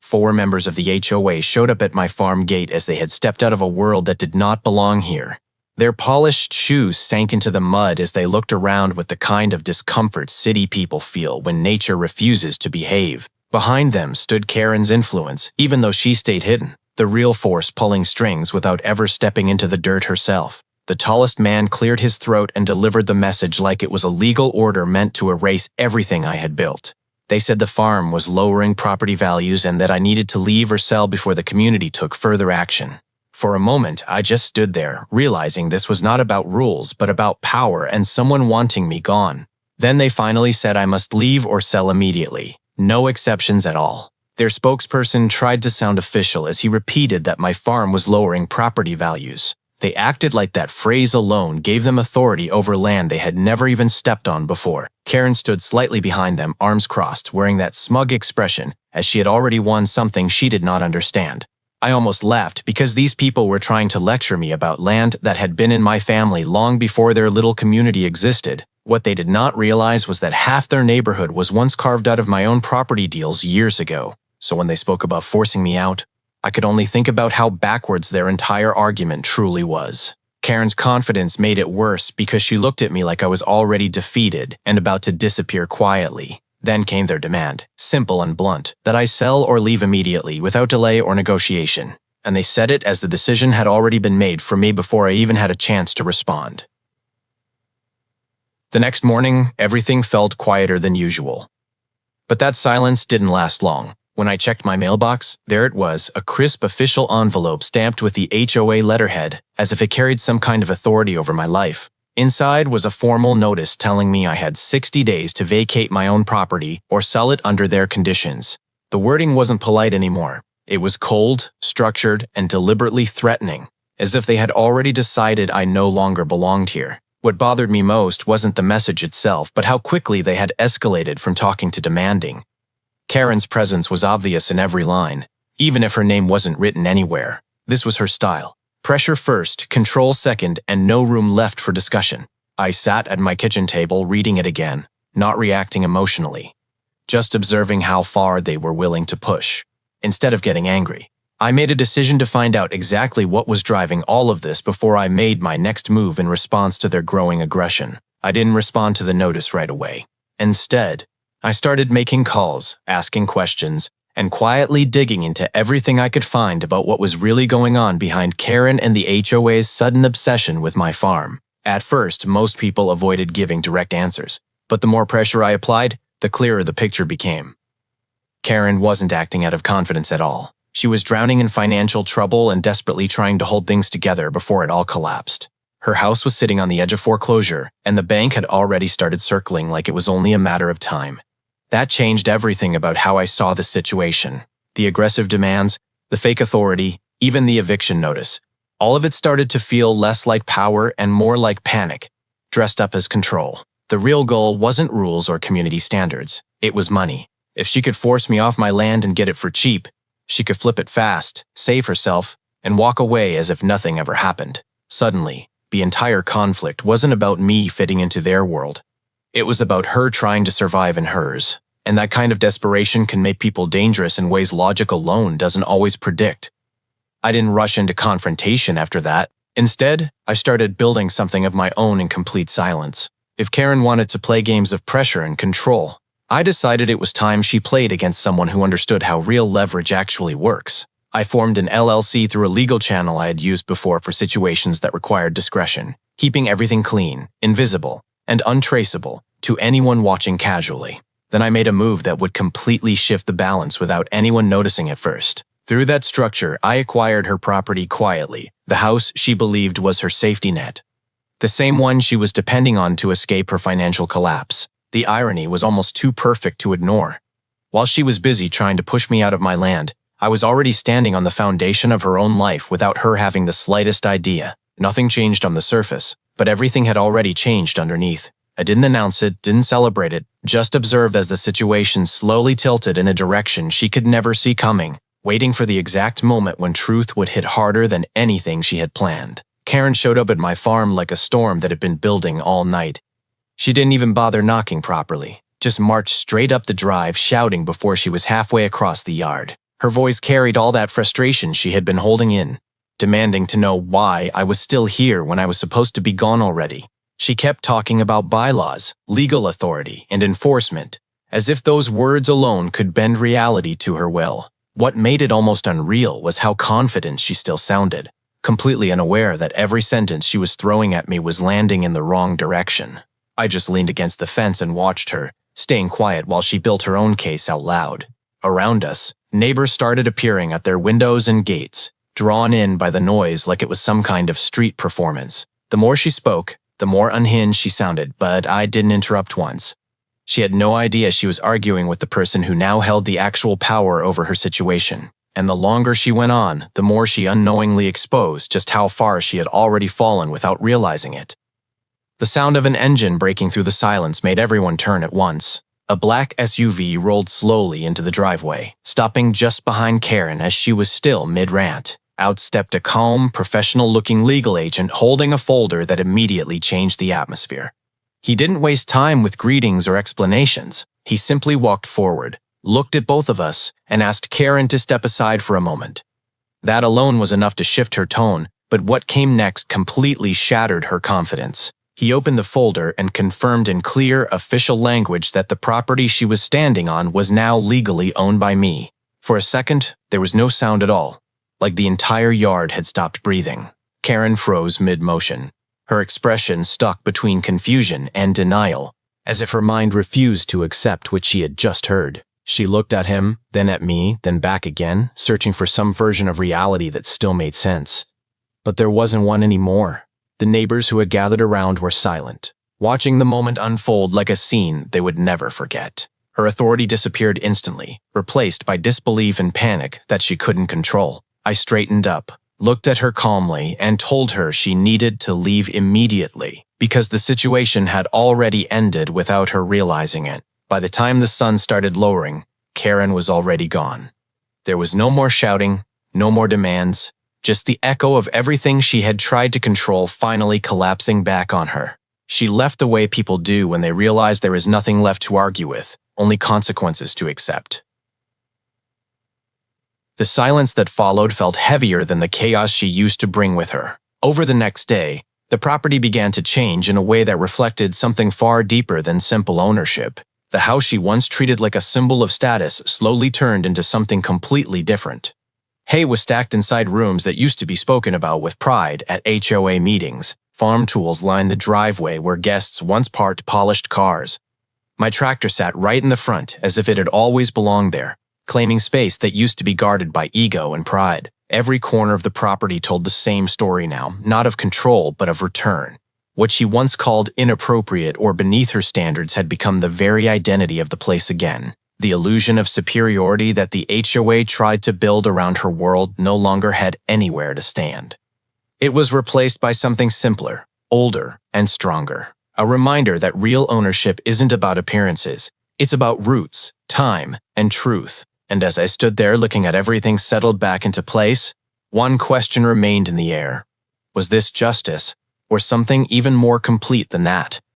4 members of the HOA showed up at my farm gate as they had stepped out of a world that did not belong here. Their polished shoes sank into the mud as they looked around with the kind of discomfort city people feel when nature refuses to behave. Behind them stood Karen's influence, even though she stayed hidden, the real force pulling strings without ever stepping into the dirt herself. The tallest man cleared his throat and delivered the message like it was a legal order meant to erase everything I had built. They said the farm was lowering property values and that I needed to leave or sell before the community took further action. For a moment, I just stood there, realizing this was not about rules, but about power and someone wanting me gone. Then they finally said I must leave or sell immediately. No exceptions at all. Their spokesperson tried to sound official as he repeated that my farm was lowering property values. They acted like that phrase alone gave them authority over land they had never even stepped on before. Karen stood slightly behind them, arms crossed, wearing that smug expression, as she had already won something she did not understand. I almost laughed because these people were trying to lecture me about land that had been in my family long before their little community existed. What they did not realize was that half their neighborhood was once carved out of my own property deals years ago. So when they spoke about forcing me out, I could only think about how backwards their entire argument truly was. Karen's confidence made it worse because she looked at me like I was already defeated and about to disappear quietly. Then came their demand, simple and blunt, that I sell or leave immediately without delay or negotiation. And they said it as the decision had already been made for me before I even had a chance to respond. The next morning, everything felt quieter than usual. But that silence didn't last long. When I checked my mailbox, there it was, a crisp official envelope stamped with the HOA letterhead, as if it carried some kind of authority over my life. Inside was a formal notice telling me I had 60 days to vacate my own property or sell it under their conditions. The wording wasn't polite anymore. It was cold, structured, and deliberately threatening, as if they had already decided I no longer belonged here. What bothered me most wasn't the message itself, but how quickly they had escalated from talking to demanding. Karen's presence was obvious in every line, even if her name wasn't written anywhere. This was her style. Pressure first, control second, and no room left for discussion. I sat at my kitchen table reading it again, not reacting emotionally, just observing how far they were willing to push. Instead of getting angry, I made a decision to find out exactly what was driving all of this before I made my next move in response to their growing aggression. I didn't respond to the notice right away. Instead, I started making calls, asking questions, and quietly digging into everything I could find about what was really going on behind Karen and the HOA's sudden obsession with my farm. At first, most people avoided giving direct answers, but the more pressure I applied, the clearer the picture became. Karen wasn't acting out of confidence at all. She was drowning in financial trouble and desperately trying to hold things together before it all collapsed. Her house was sitting on the edge of foreclosure, and the bank had already started circling like it was only a matter of time. That changed everything about how I saw the situation. The aggressive demands, the fake authority, even the eviction notice. All of it started to feel less like power and more like panic, dressed up as control. The real goal wasn't rules or community standards. It was money. If she could force me off my land and get it for cheap, she could flip it fast, save herself, and walk away as if nothing ever happened. Suddenly, the entire conflict wasn't about me fitting into their world. It was about her trying to survive in hers. And that kind of desperation can make people dangerous in ways logic alone doesn't always predict. I didn't rush into confrontation after that. Instead, I started building something of my own in complete silence. If Karen wanted to play games of pressure and control, I decided it was time she played against someone who understood how real leverage actually works. I formed an LLC through a legal channel I had used before for situations that required discretion, keeping everything clean, invisible, and untraceable to anyone watching casually. Then I made a move that would completely shift the balance without anyone noticing at first. Through that structure, I acquired her property quietly, the house she believed was her safety net. The same one she was depending on to escape her financial collapse. The irony was almost too perfect to ignore. While she was busy trying to push me out of my land, I was already standing on the foundation of her own life without her having the slightest idea. Nothing changed on the surface, but everything had already changed underneath. I didn't announce it, didn't celebrate it, just observed as the situation slowly tilted in a direction she could never see coming, waiting for the exact moment when truth would hit harder than anything she had planned. Karen showed up at my farm like a storm that had been building all night. She didn't even bother knocking properly, just marched straight up the drive shouting before she was halfway across the yard. Her voice carried all that frustration she had been holding in, demanding to know why I was still here when I was supposed to be gone already. She kept talking about bylaws, legal authority, and enforcement, as if those words alone could bend reality to her will. What made it almost unreal was how confident she still sounded, completely unaware that every sentence she was throwing at me was landing in the wrong direction. I just leaned against the fence and watched her, staying quiet while she built her own case out loud. Around us, neighbors started appearing at their windows and gates, drawn in by the noise like it was some kind of street performance. The more she spoke, the more unhinged she sounded, but I didn't interrupt once. She had no idea she was arguing with the person who now held the actual power over her situation, and the longer she went on, the more she unknowingly exposed just how far she had already fallen without realizing it. The sound of an engine breaking through the silence made everyone turn at once. A black SUV rolled slowly into the driveway, stopping just behind Karen as she was still mid-rant. Out stepped a calm, professional-looking legal agent holding a folder that immediately changed the atmosphere. He didn't waste time with greetings or explanations. He simply walked forward, looked at both of us, and asked Karen to step aside for a moment. That alone was enough to shift her tone, but what came next completely shattered her confidence. He opened the folder and confirmed in clear, official language that the property she was standing on was now legally owned by me. For a second, there was no sound at all, like the entire yard had stopped breathing. Karen froze mid-motion, her expression stuck between confusion and denial, as if her mind refused to accept what she had just heard. She looked at him, then at me, then back again, searching for some version of reality that still made sense. But there wasn't one anymore. The neighbors who had gathered around were silent, watching the moment unfold like a scene they would never forget. Her authority disappeared instantly, replaced by disbelief and panic that she couldn't control. I straightened up, looked at her calmly, and told her she needed to leave immediately, because the situation had already ended without her realizing it. By the time the sun started lowering, Karen was already gone. There was no more shouting, no more demands, just the echo of everything she had tried to control finally collapsing back on her. She left the way people do when they realize there is nothing left to argue with, only consequences to accept. The silence that followed felt heavier than the chaos she used to bring with her. Over the next day, the property began to change in a way that reflected something far deeper than simple ownership. The house she once treated like a symbol of status slowly turned into something completely different. Hay was stacked inside rooms that used to be spoken about with pride at HOA meetings. Farm tools lined the driveway where guests once parked polished cars. My tractor sat right in the front as if it had always belonged there, claiming space that used to be guarded by ego and pride. Every corner of the property told the same story now, not of control but of return. What she once called inappropriate or beneath her standards had become the very identity of the place again. The illusion of superiority that the HOA tried to build around her world no longer had anywhere to stand. It was replaced by something simpler, older, and stronger. A reminder that real ownership isn't about appearances. It's about roots, time, and truth. And as I stood there looking at everything settled back into place, one question remained in the air. Was this justice, or something even more complete than that?